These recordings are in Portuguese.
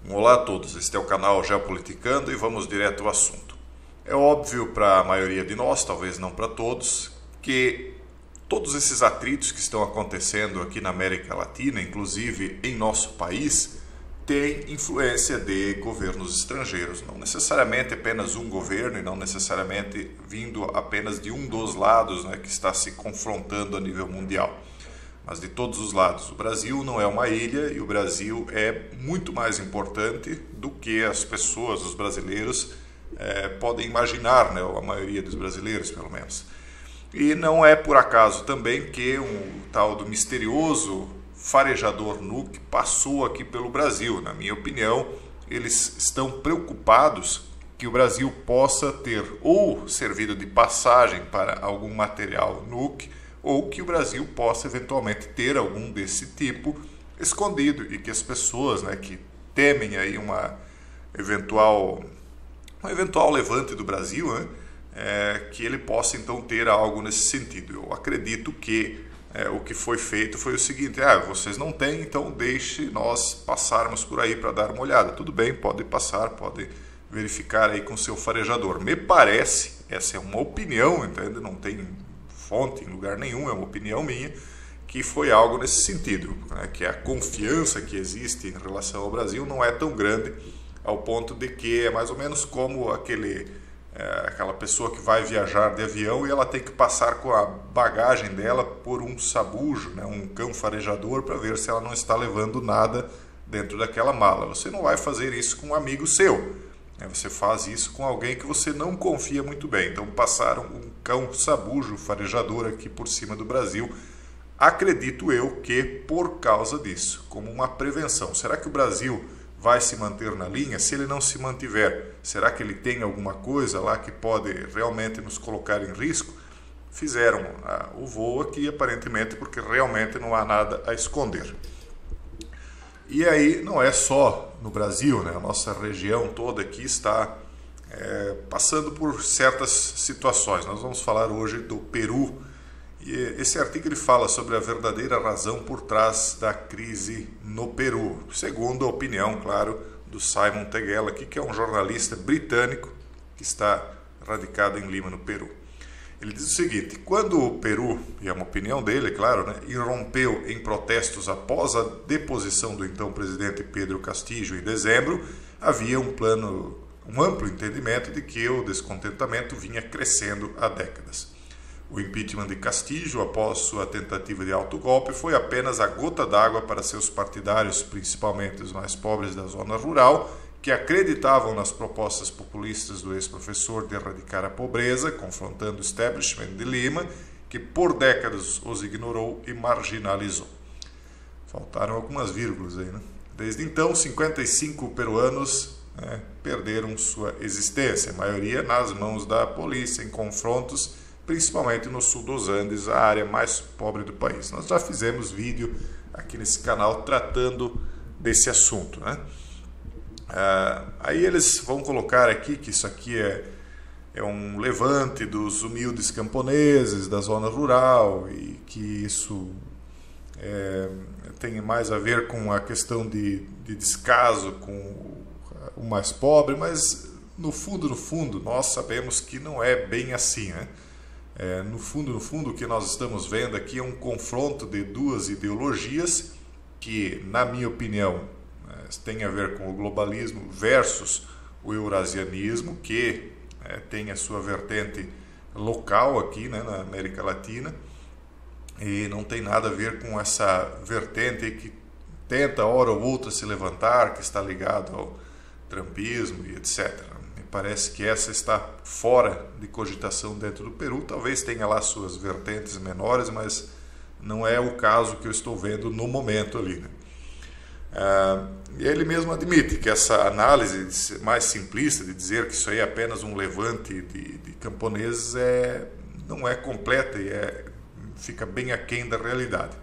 Olá a todos, este é o canal Geopoliticando e vamos direto ao assunto. É óbvio para a maioria de nós, talvez não para todos, que todos esses atritos que estão acontecendo aqui na América Latina, inclusive em nosso país, têm influência de governos estrangeiros. Não necessariamente apenas um governo e não necessariamente vindo apenas de um dos lados, que está se confrontando a nível mundial. Mas de todos os lados. O Brasil não é uma ilha e o Brasil é muito mais importante do que as pessoas, os brasileiros, podem imaginar, a maioria dos brasileiros pelo menos. E não é por acaso também que um tal do misterioso farejador nuke passou aqui pelo Brasil. Na minha opinião, eles estão preocupados que o Brasil possa ter ou servido de passagem para algum material nuke, ou que o Brasil possa eventualmente ter algum desse tipo escondido e que as pessoas que temem aí um eventual levante do Brasil, que ele possa então ter algo nesse sentido. Eu acredito que o que foi feito foi o seguinte: vocês não têm, então deixe nós passarmos por aí para dar uma olhada. Tudo bem, pode passar, pode verificar aí com seu farejador. Me parece, essa é uma opinião, entende? Não tem fonte em lugar nenhum, é uma opinião minha, que foi algo nesse sentido, que a confiança que existe em relação ao Brasil não é tão grande ao ponto de que é mais ou menos como aquela pessoa que vai viajar de avião e ela tem que passar com a bagagem dela por um sabujo, um cão farejador, para ver se ela não está levando nada dentro daquela mala. Você não vai fazer isso com um amigo seu. Você faz isso com alguém que você não confia muito bem. Então passaram um cão sabujo farejador aqui por cima do Brasil. Acredito eu que por causa disso, como uma prevenção. Será que o Brasil vai se manter na linha? Se ele não se mantiver, será que ele tem alguma coisa lá que pode realmente nos colocar em risco? Fizeram o voo aqui aparentemente porque realmente não há nada a esconder. E aí não é só no Brasil, a nossa região toda aqui está passando por certas situações. Nós vamos falar hoje do Peru. E esse artigo ele fala sobre a verdadeira razão por trás da crise no Peru, segundo a opinião, claro, do Simon Tegela, aqui, que é um jornalista britânico que está radicado em Lima, no Peru. Ele diz o seguinte: quando o Peru, e é uma opinião dele, claro, irrompeu em protestos após a deposição do então presidente Pedro Castillo em dezembro, havia um amplo entendimento de que o descontentamento vinha crescendo há décadas. O impeachment de Castillo, após sua tentativa de autogolpe, foi apenas a gota d'água para seus partidários, principalmente os mais pobres da zona rural, que acreditavam nas propostas populistas do ex-professor de erradicar a pobreza, confrontando o establishment de Lima, que por décadas os ignorou e marginalizou. Faltaram algumas vírgulas aí, Desde então, 55 peruanos perderam sua existência, a maioria nas mãos da polícia, em confrontos, principalmente no sul dos Andes, a área mais pobre do país. Nós já fizemos vídeo aqui nesse canal tratando desse assunto, Aí eles vão colocar aqui que isso aqui é um levante dos humildes camponeses da zona rural e que isso tem mais a ver com a questão de descaso com o mais pobre, mas no fundo, nós sabemos que não é bem assim, no fundo, o que nós estamos vendo aqui é um confronto de duas ideologias que, na minha opinião, tem a ver com o globalismo versus o eurasianismo, que tem a sua vertente local aqui, na América Latina, e não tem nada a ver com essa vertente que tenta, hora ou outra, se levantar, que está ligado ao trumpismo e etc. Me parece que essa está fora de cogitação dentro do Peru. Talvez tenha lá suas vertentes menores, mas não é o caso que eu estou vendo no momento ali, E ele mesmo admite que essa análise mais simplista de dizer que isso aí é apenas um levante de camponeses não é completa e fica bem aquém da realidade.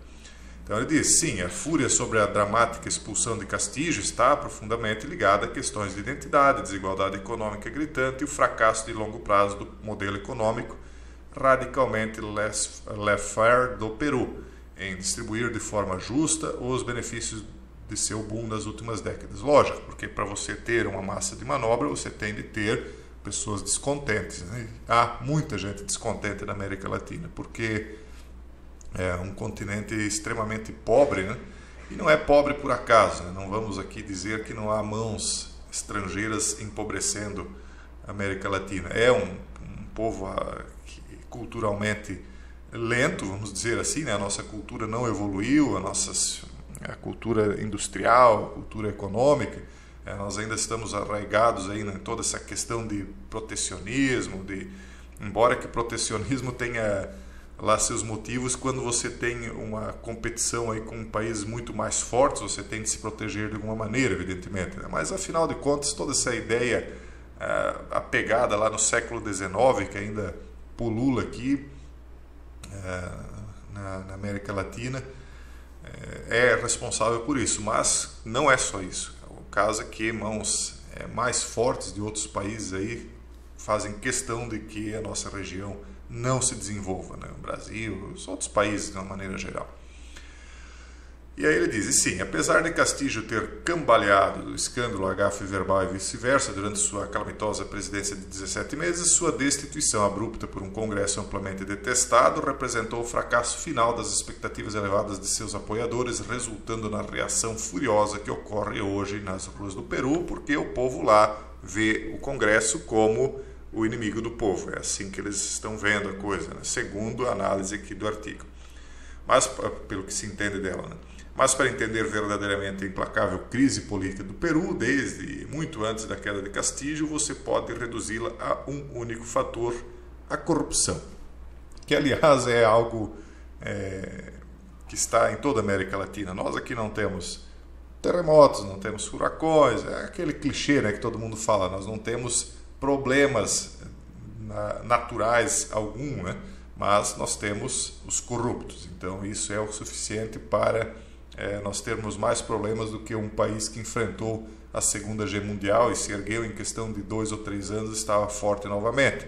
Então ele diz: sim, a fúria sobre a dramática expulsão de Castillo está profundamente ligada a questões de identidade, desigualdade econômica gritante e o fracasso de longo prazo do modelo econômico radicalmente laissez-faire do Peru em distribuir de forma justa os benefícios de seu boom nas últimas décadas. Lógico, porque para você ter uma massa de manobra, você tem de ter pessoas descontentes, né? Há muita gente descontente na América Latina, porque é um continente extremamente pobre, né? E não é pobre por acaso, né? Não vamos aqui dizer que não há mãos estrangeiras empobrecendo a América Latina. É um povo culturalmente lento, vamos dizer assim, né? A nossa cultura não evoluiu, a cultura industrial, a cultura econômica, nós ainda estamos arraigados aí em toda essa questão de protecionismo, embora que protecionismo tenha lá seus motivos, quando você tem uma competição aí com países muito mais fortes, você tem de se proteger de alguma maneira, evidentemente, né? Mas afinal de contas, toda essa ideia apegada lá no século XIX, que ainda pulula aqui na América Latina, é responsável por isso, mas não é só isso. O caso é que mãos mais fortes de outros países aí fazem questão de que a nossa região não se desenvolva, né? O Brasil, os outros países de uma maneira geral. E aí ele diz, e sim, apesar de Castillo ter cambaleado do escândalo Agafe Verbal e vice-versa durante sua calamitosa presidência de 17 meses, sua destituição abrupta por um congresso amplamente detestado representou o fracasso final das expectativas elevadas de seus apoiadores, resultando na reação furiosa que ocorre hoje nas ruas do Peru, porque o povo lá vê o congresso como o inimigo do povo. É assim que eles estão vendo a coisa, né? Segundo a análise aqui do artigo. Mas, pelo que se entende dela, né? Mas para entender verdadeiramente a implacável crise política do Peru, desde muito antes da queda de Castillo, você pode reduzi-la a um único fator, a corrupção. Que, aliás, é algo que está em toda a América Latina. Nós aqui não temos terremotos, não temos furacões, é aquele clichê, né, que todo mundo fala, nós não temos problemas naturais algum, né? Mas nós temos os corruptos. Então isso é o suficiente para nós termos mais problemas do que um país que enfrentou a Segunda Guerra Mundial e se ergueu em questão de 2 ou 3 anos, estava forte novamente.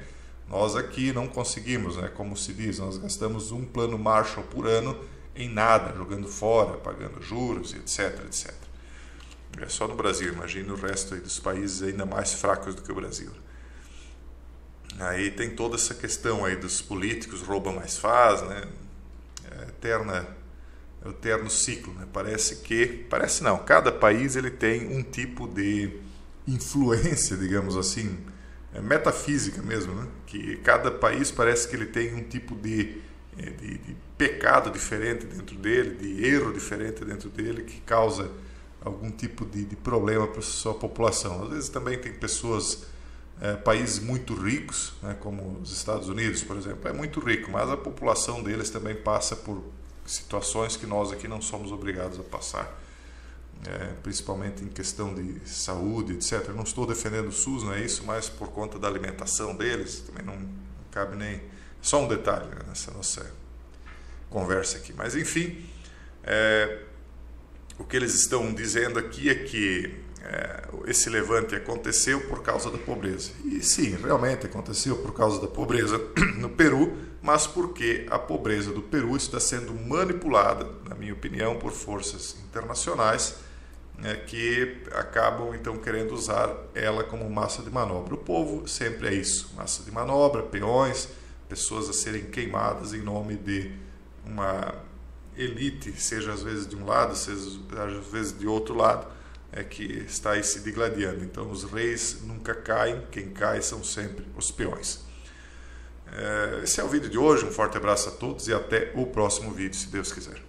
Nós aqui não conseguimos, né? Como se diz, nós gastamos um plano Marshall por ano em nada, jogando fora, pagando juros, etc, etc. É só no Brasil, imagina o resto aí dos países ainda mais fracos do que o Brasil. Aí tem toda essa questão aí dos políticos, rouba mais faz, né? É o eterno ciclo, né? Parece não, cada país ele tem um tipo de influência, digamos assim, metafísica mesmo, né? Que cada país parece que ele tem um tipo de pecado diferente dentro dele, de erro diferente dentro dele, que causa algum tipo de problema para a sua população. Às vezes também tem países muito ricos, né, como os Estados Unidos, por exemplo, é muito rico, mas a população deles também passa por situações que nós aqui não somos obrigados a passar, principalmente em questão de saúde, etc. Eu não estou defendendo o SUS, não é isso, mas por conta da alimentação deles, também não cabe nem... Só um detalhe, né, nessa nossa conversa aqui. Mas, enfim, o que eles estão dizendo aqui é que esse levante aconteceu por causa da pobreza. E sim, realmente aconteceu por causa da pobreza no Peru, mas porque a pobreza do Peru está sendo manipulada, na minha opinião, por forças internacionais que acabam então querendo usar ela como massa de manobra. O povo sempre é isso, massa de manobra, peões, pessoas a serem queimadas em nome de uma elite, seja às vezes de um lado, seja às vezes de outro lado, que está aí se digladiando. Então os reis nunca caem, quem cai são sempre os peões. Esse é o vídeo de hoje, um forte abraço a todos e até o próximo vídeo, se Deus quiser.